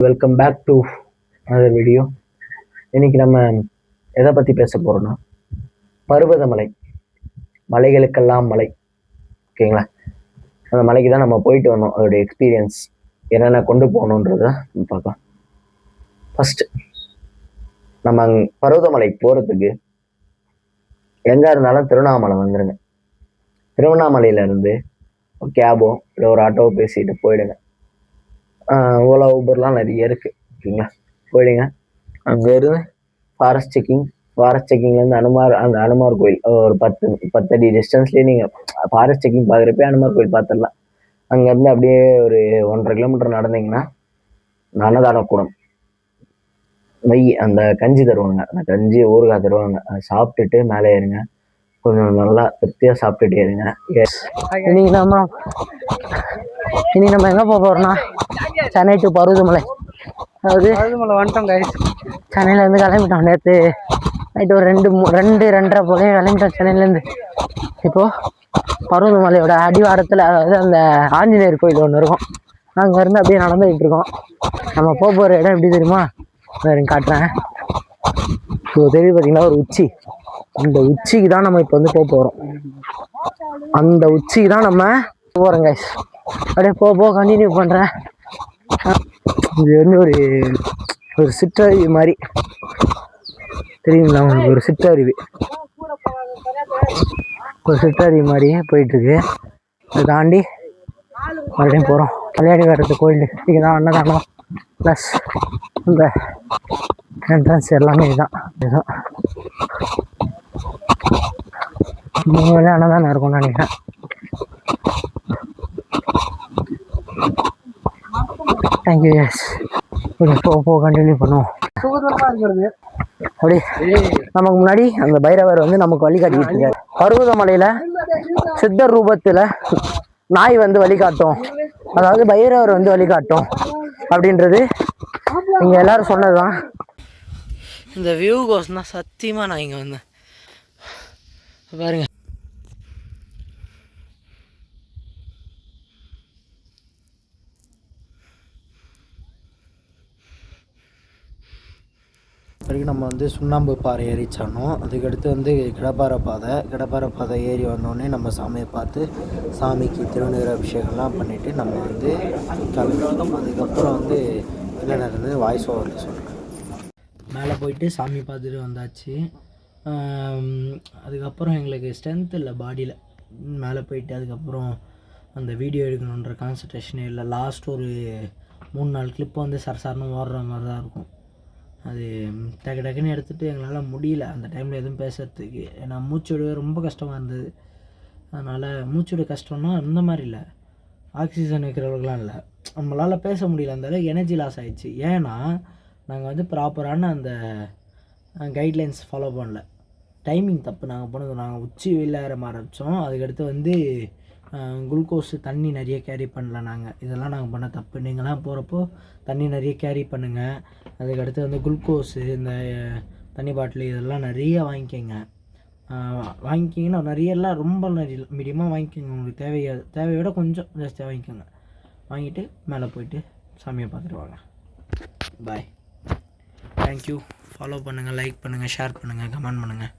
Welcome back to another video. இன்னைக்கு நம்ம எதை பற்றி பேச போகிறோம்னா பருவதமலை, மலைகளுக்கெல்லாம் மலை. ஓகேங்களா? அந்த மலைக்கு தான் நம்ம போயிட்டு வந்தோம். அதோடைய எக்ஸ்பீரியன்ஸ் என்னென்ன கொண்டு போகணுன்றத பார்க்கலாம். ஃபஸ்ட்டு நம்ம பருவதமலை போகிறதுக்கு எங்கே இருந்தாலும் திருவண்ணாமலை வந்துடுங்க. திருவண்ணாமலையிலேருந்து ஒரு கேபோ இல்லை ஒரு ஆட்டோவோ பேசிட்டு போயிடுங்க. ஓலா ஊபர்லாம் நிறைய இருக்குது. ஓகேங்களா? போயிடுங்க. அங்கே இருந்து ஃபாரஸ்ட் செக்கிங்லேருந்து அந்த அனுமார் கோயில் ஒரு 10 அடி டிஸ்டன்ஸ்லேயே நீங்கள் ஃபாரஸ்ட் செக்கிங் பார்க்குறப்பே அனுமார் கோயில் பார்த்துடலாம். அங்கேருந்து அப்படியே ஒரு 1.5 கிலோமீட்டர் நடந்தீங்கன்னா அன்னதானக்கூடம் அந்த கஞ்சி தருவாங்க. அந்த கஞ்சி ஊறுகாய் தருவாங்க. அதை சாப்பிட்டுட்டு மேலே ஏறுங்க. கொஞ்சம் நல்லா திருப்தியாக சாப்பிட்டுட்டு ஏறுங்க. இன்னைக்கு நம்ம எங்கே போக போகிறோம்னா சென்னை டு பருவதமலை. அதாவது பருவதமலை வந்துட்டோம் கைஸ். சென்னையிலேருந்து கிளம்பிட்டோம். நேற்று நைட்டு ஒரு 2:30 போலே கிளம்பிட்டோம் சென்னையிலேருந்து. இப்போது பருவதமலையோட அடிவாரத்தில், அதாவது அந்த ஆஞ்சநேயர் கோயில் ஒன்று இருக்கும், அங்கேருந்து அப்படியே நடந்துக்கிட்டு இருக்கோம். நம்ம போகிற இடம் எப்படி தெரியுமா? வேறு காட்டுறேன். இப்போ தெரியுது பார்த்தீங்கன்னா ஒரு உச்சி. அந்த உச்சிக்கு தான் நம்ம இப்போ வந்து போக போகிறோம். அந்த உச்சிக்கு தான் நம்ம போகிறோம் கைஸ். அப்படியே போக கண்டினியூ பண்ணுறேன். இது வந்து ஒரு சிற்றருவி மாதிரி தெரியுங்களா உங்களுக்கு? ஒரு சிற்றருவி மாதிரியே போயிட்டுருக்கு. அதை தாண்டி மறுபடியும் போகிறோம். கல்யாணி வரது கோயில் இங்கே தான். அன்னதானம் ப்ளஸ் இந்த என்ட்ரன்ஸ் எல்லாமே இதுதான். மூணு அன்னதானம் இருக்கும்னு நினைக்கிறேன். தேங்க்யூ. எஸ், போக கண்டினியூ பண்ணுவோம். அப்படி நமக்கு முன்னாடி அந்த பைரவர் வந்து நமக்கு வழிகாட்டிக்கிட்டு இருக்காரு. பருவதமலையில சித்தர் ரூபத்துல நாய் வந்து வழிகாட்டும், அதாவது பைரவர் வந்து வழிகாட்டும் அப்படின்றது இங்க எல்லாரும் சொன்னதுதான். இந்த வியூ கோஸ் தான் சத்தியமா நான் இங்க வந்தேன். பாருங்க, வரைக்கும் நம்ம வந்து சுண்ணாம்பு பாறை ஏறிச்சானோம். அதுக்கடுத்து வந்து கடப்பாறை பாதை ஏறி வந்தோடனே நம்ம சாமியை பார்த்து சாமிக்கு திருநீர் அபிஷேகம்லாம் பண்ணிவிட்டு நம்ம வந்து கிளம்பிட்டோம். அதுக்கப்புறம் வந்து என்ன நடந்தது வாய்ஸ் ஓவரில் சொல்கிறேன். மேலே போயிட்டு சாமி பார்த்துட்டு வந்தாச்சு. அதுக்கப்புறம் எங்களுக்கு ஸ்ட்ரென்த் இல்லை பாடியில். மேலே போயிட்டு அதுக்கப்புறம் அந்த வீடியோ எடுக்கணுன்ற கான்சன்ட்ரேஷனே இல்லை. லாஸ்ட் ஒரு 3-4 கிளிப்பை வந்து சரசாரன்னு ஓடுற மாதிரி தான் இருக்கும். அது டக்குன்னு எடுத்துகிட்டு எங்களால் முடியல அந்த டைமில் எதுவும் பேசுகிறதுக்கு. ஏன்னா மூச்சு விடவே ரொம்ப கஷ்டமாக இருந்தது. அதனால் மூச்சு விட கஷ்டம்னா இந்த மாதிரி இல்லை, ஆக்சிஜன் வைக்கிறவர்களாம் இல்லை, நம்மளால் பேச முடியல. அந்த அளவுக்கு எனர்ஜி லாஸ் ஆகிடுச்சு. ஏன்னா நாங்கள் வந்து ப்ராப்பரான அந்த கைட்லைன்ஸ் ஃபாலோ பண்ணல. டைமிங் தப்பு. நாங்கள் போனது உச்சி வெயில் ஏற ஆரம்பித்தோம். அதுக்கடுத்து வந்து குளுக்கோஸு தண்ணி நிறைய கேரி பண்ணல நாங்கள். இதெல்லாம் நாங்கள் பண்ண தப்பு. நீங்களாம் போகிறப்போ தண்ணி நிறைய கேரி பண்ணுங்கள். அதுக்கடுத்து வந்து குளுக்கோஸு இந்த தண்ணி பாட்டில் இதெல்லாம் நிறைய வாங்கிக்கிங்கன்னா நிறையெல்லாம் ரொம்ப நிறைய மீடியமாக வாங்கிக்கோங்க. உங்களுக்கு தேவையை விட கொஞ்சம் ஜாஸ்தியாக வாங்கிக்கோங்க. வாங்கிட்டு மேலே போயிட்டு சாமியை பார்த்துட்டு வாங்க. பாய். தேங்க்யூ. ஃபாலோ பண்ணுங்கள், லைக் பண்ணுங்கள், ஷேர் பண்ணுங்கள், கமெண்ட் பண்ணுங்கள்.